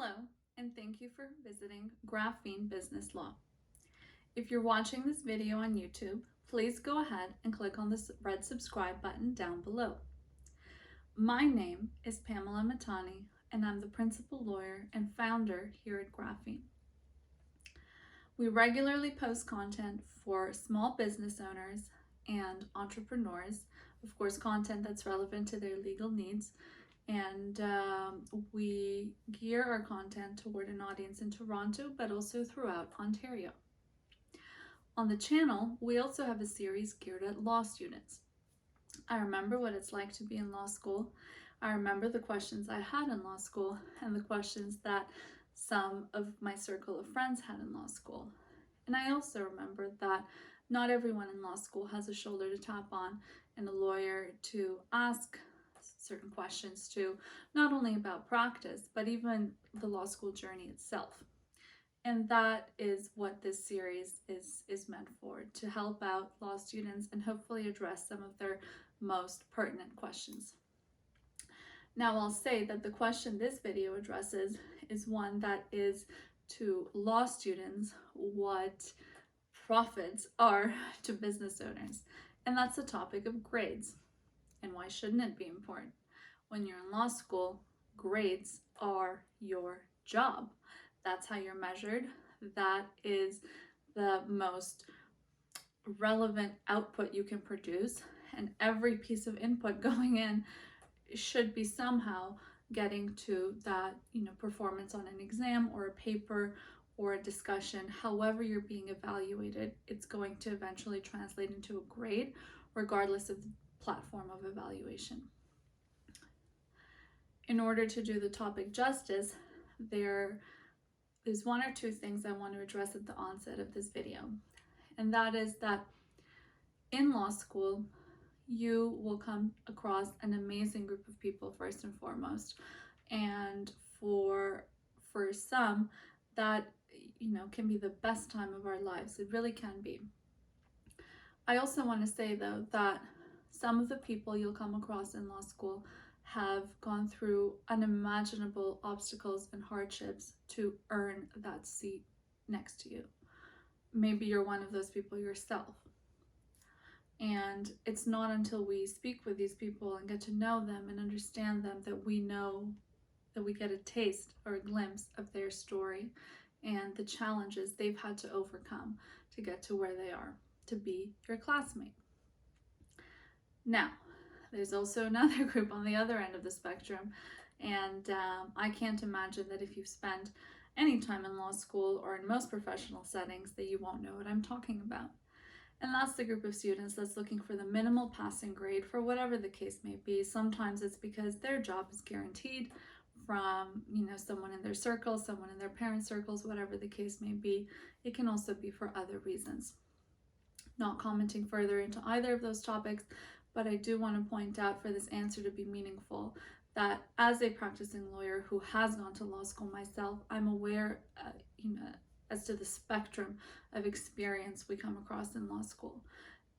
Hello, and thank you for visiting Graphene Business Law. If you're watching this video on YouTube, please go ahead and click on the red subscribe button down below. My name is Pamela Matani, and I'm the principal lawyer and founder here at Graphene. We regularly post content for small business owners and entrepreneurs, of course, content that's relevant to their legal needs. And we gear our content toward an audience in Toronto, but also throughout Ontario. On the channel, we also have a series geared at law students. I remember what it's like to be in law school. I remember the questions I had in law school and the questions that some of my circle of friends had in law school. And I also remember that not everyone in law school has a shoulder to tap on and a lawyer to ask certain questions to, not only about practice, but even the law school journey itself. And that is what this series is meant for, to help out law students and hopefully address some of their most pertinent questions. Now, I'll say that the question this video addresses is one that is to law students what profits are to business owners. And that's the topic of grades. And why shouldn't it be important? When you're in law school, grades are your job. That's how you're measured. That is the most relevant output you can produce. And every piece of input going in should be somehow getting to that, performance on an exam or a paper or a discussion. However you're being evaluated, it's going to eventually translate into a grade, regardless of the platform of evaluation. In order to do the topic justice, there is one or two things I want to address at the onset of this video. And that is that in law school, you will come across an amazing group of people first and foremost. And for some, that can be the best time of our lives. It really can be. I also want to say though that some of the people you'll come across in law school have gone through unimaginable obstacles and hardships to earn that seat next to you. Maybe you're one of those people yourself. And it's not until we speak with these people and get to know them and understand them that we know, that we get a taste or a glimpse of their story and the challenges they've had to overcome to get to where they are, to be your classmate. Now, there's also another group on the other end of the spectrum, and I can't imagine that if you've spent any time in law school or in most professional settings that you won't know what I'm talking about. And that's the group of students that's looking for the minimal passing grade for whatever the case may be. Sometimes it's because their job is guaranteed from, someone in their circle, someone in their parents' circles, whatever the case may be. It can also be for other reasons. Not commenting further into either of those topics, but I do want to point out, for this answer to be meaningful, that as a practicing lawyer who has gone to law school myself, I'm aware, as to the spectrum of experience we come across in law school.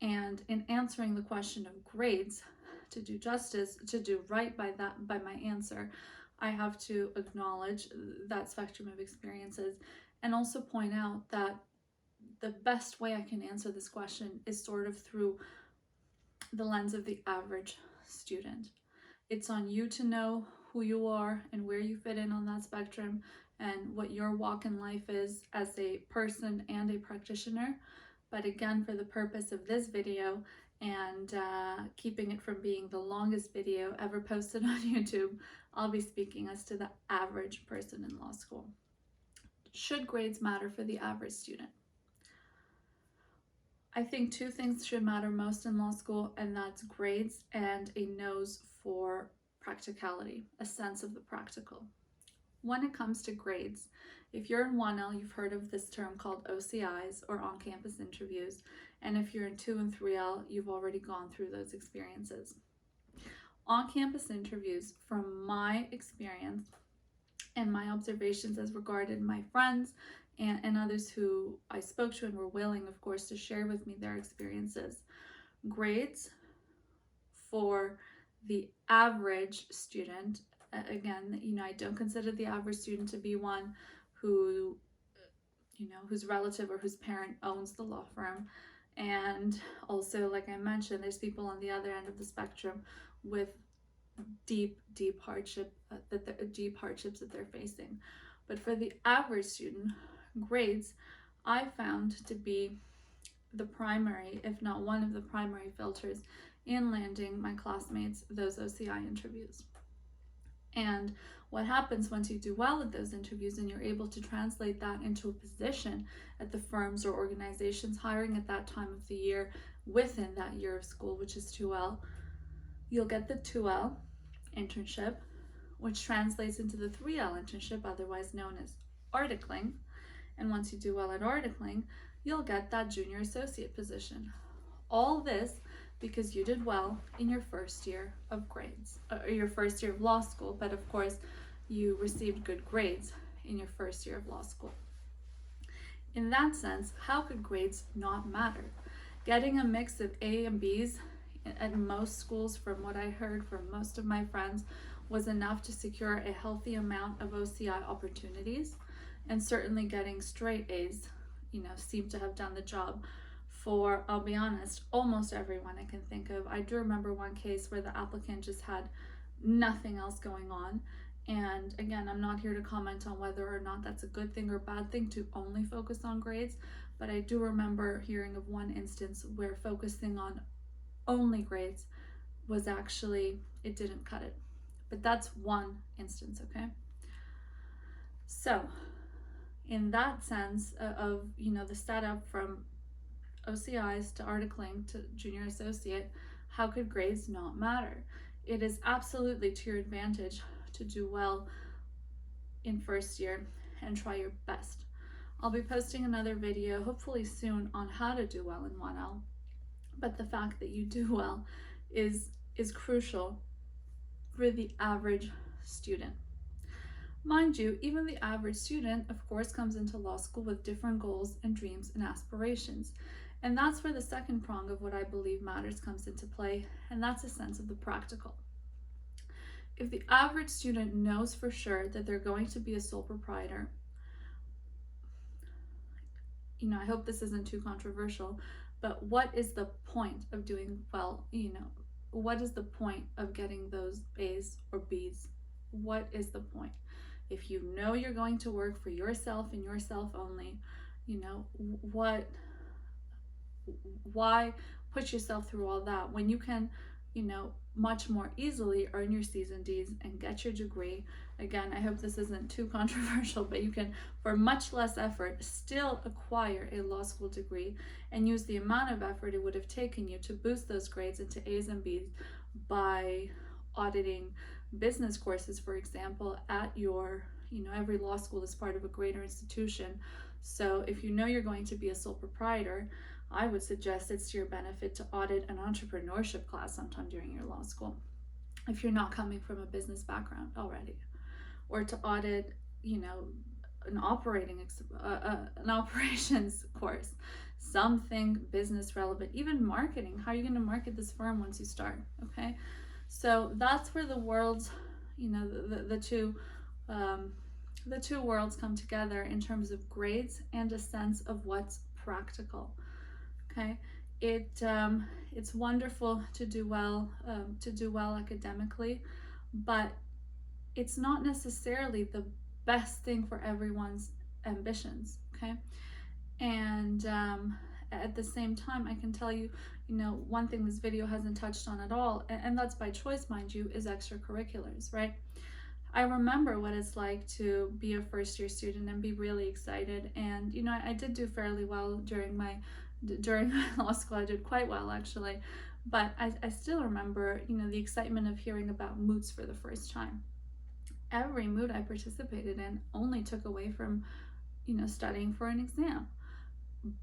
And in answering the question of grades, to do justice, to do right by my answer, I have to acknowledge that spectrum of experiences and also point out that the best way I can answer this question is sort of through the lens of the average student. It's on you to know who you are and where you fit in on that spectrum and what your walk in life is as a person and a practitioner. But again, for the purpose of this video and keeping it from being the longest video ever posted on YouTube, I'll be speaking as to the average person in law school. Should grades matter for the average student? I think two things should matter most in law school, and that's grades and a nose for practicality, a sense of the practical. When it comes to grades, if you're in 1L, you've heard of this term called OCIs, or on-campus interviews, and if you're in 2 and 3L, you've already gone through those experiences. On-campus interviews, from my experience and my observations as regarded my friends and others who I spoke to and were willing, of course, to share with me their experiences, grades for the average student Again, I don't consider the average student to be one who, whose relative or whose parent owns the law firm. And also, like I mentioned, there's people on the other end of the spectrum with deep hardship deep hardships that they're facing. But for the average student, grades I found to be the primary, if not one of the primary filters in landing my classmates those OCI interviews. And what happens once you do well at those interviews and you're able to translate that into a position at the firms or organizations hiring at that time of the year within that year of school, which is 2L, you'll get the 2L internship, which translates into the 3L internship, otherwise known as articling. And once you do well at articling, you'll get that junior associate position. All this because you did well in your first year of grades, or your first year of law school, but of course you received good grades in your first year of law school. In that sense, how could grades not matter? Getting a mix of A and B's at most schools, from what I heard from most of my friends, was enough to secure a healthy amount of OCI opportunities, and certainly getting straight A's, seemed to have done the job for, I'll be honest, almost everyone I can think of. I do remember one case where the applicant just had nothing else going on. And again, I'm not here to comment on whether or not that's a good thing or bad thing to only focus on grades, but I do remember hearing of one instance where focusing on only grades was actually, it didn't cut it. But that's one instance, okay? So in that sense of, the setup from OCIs to articling to junior associate, how could grades not matter? It is absolutely to your advantage to do well in first year and try your best. I'll be posting another video hopefully soon on how to do well in 1L, but the fact that you do well is crucial for the average student. Mind you, even the average student, of course, comes into law school with different goals and dreams and aspirations. And that's where the second prong of what I believe matters comes into play, and that's a sense of the practical. If the average student knows for sure that they're going to be a sole proprietor, I hope this isn't too controversial, but what is the point of doing well? What is the point of getting those A's or B's? What is the point? If you know you're going to work for yourself and yourself only, why put yourself through all that when you can, much more easily earn your C's and D's and get your degree? Again, I hope this isn't too controversial, but you can, for much less effort, still acquire a law school degree and use the amount of effort it would have taken you to boost those grades into A's and B's by auditing business courses, for example, at your, every law school is part of a greater institution. So if you know you're going to be a sole proprietor, I would suggest it's to your benefit to audit an entrepreneurship class sometime during your law school, if you're not coming from a business background already, or to audit, an operations course, something business relevant, even marketing. How are you going to market this firm once you start? Okay, so that's where the worlds, the two worlds come together in terms of grades and a sense of what's practical. Okay, it's wonderful to do well academically, but it's not necessarily the best thing for everyone's ambitions. Okay, and at the same time, I can tell you, one thing this video hasn't touched on at all, and that's by choice, mind you, is extracurriculars, right? I remember what it's like to be a first year student and be really excited, and I did do fairly well during my law school. I did quite well, actually, but I still remember the excitement of hearing about moots for the first time. Every moot I participated in only took away from studying for an exam,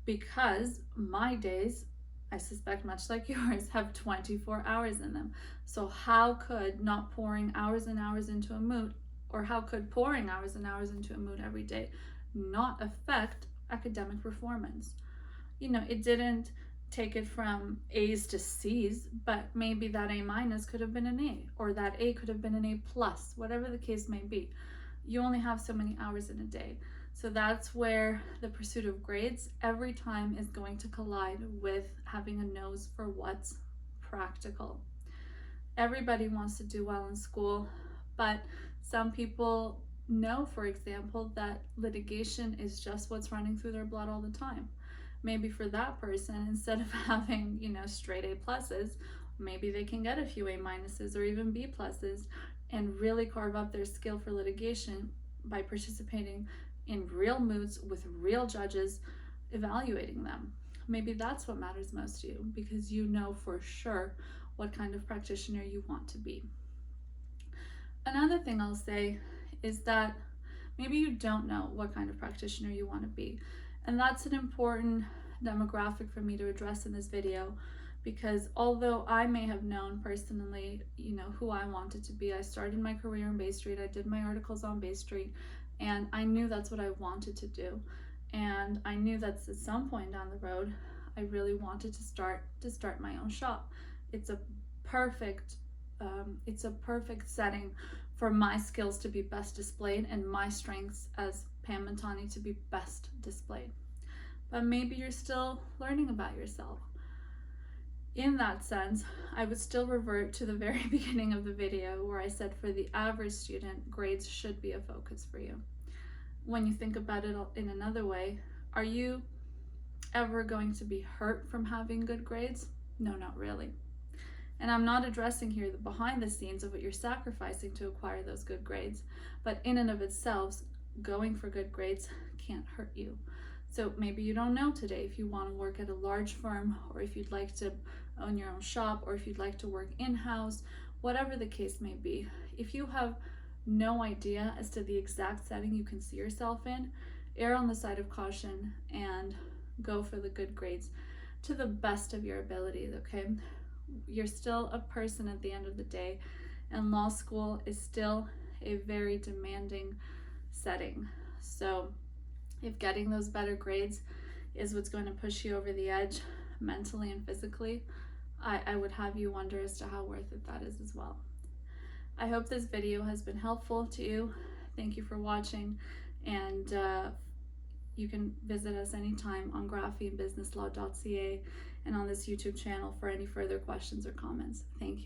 because my days, I suspect much like yours, have 24 hours in them. So how could not pouring hours and hours into a moot, or how could pouring hours and hours into a moot every day not affect academic performance? It didn't take it from A's to C's, but maybe that A minus could have been an A, or that A could have been an A plus, whatever the case may be. You only have so many hours in a day. So that's where the pursuit of grades every time is going to collide with having a nose for what's practical. Everybody wants to do well in school, but some people know, for example, that litigation is just what's running through their blood all the time. Maybe for that person, instead of having, straight A pluses, maybe they can get a few A minuses or even B pluses and really carve up their skill for litigation by participating in real moods with real judges evaluating them. Maybe that's what matters most to you, because you know for sure what kind of practitioner you want to be. Another thing I'll say is that maybe you don't know what kind of practitioner you want to be. And that's an important demographic for me to address in this video, because although I may have known personally, who I wanted to be, I started my career in Bay Street, I did my articles on Bay Street, and I knew that's what I wanted to do. And I knew that at some point down the road, I really wanted to start my own shop. It's a perfect setting for my skills to be best displayed and my strengths as Pam Montani to be best displayed. But maybe you're still learning about yourself. In that sense, I would still revert to the very beginning of the video where I said for the average student, grades should be a focus for you. When you think about it in another way, are you ever going to be hurt from having good grades? No, not really. And I'm not addressing here the behind the scenes of what you're sacrificing to acquire those good grades, but in and of itself, going for good grades can't hurt you. So maybe you don't know today if you want to work at a large firm, or if you'd like to own your own shop, or if you'd like to work in-house, whatever the case may be. If you have no idea as to the exact setting you can see yourself in, err on the side of caution and go for the good grades to the best of your ability, okay? You're still a person at the end of the day, and law school is still a very demanding setting. So if getting those better grades is what's going to push you over the edge mentally and physically, I would have you wonder as to how worth it that is as well. I hope this video has been helpful to you. Thank you for watching, and you can visit us anytime on graphenebusinesslaw.ca and on this YouTube channel for any further questions or comments. Thank you.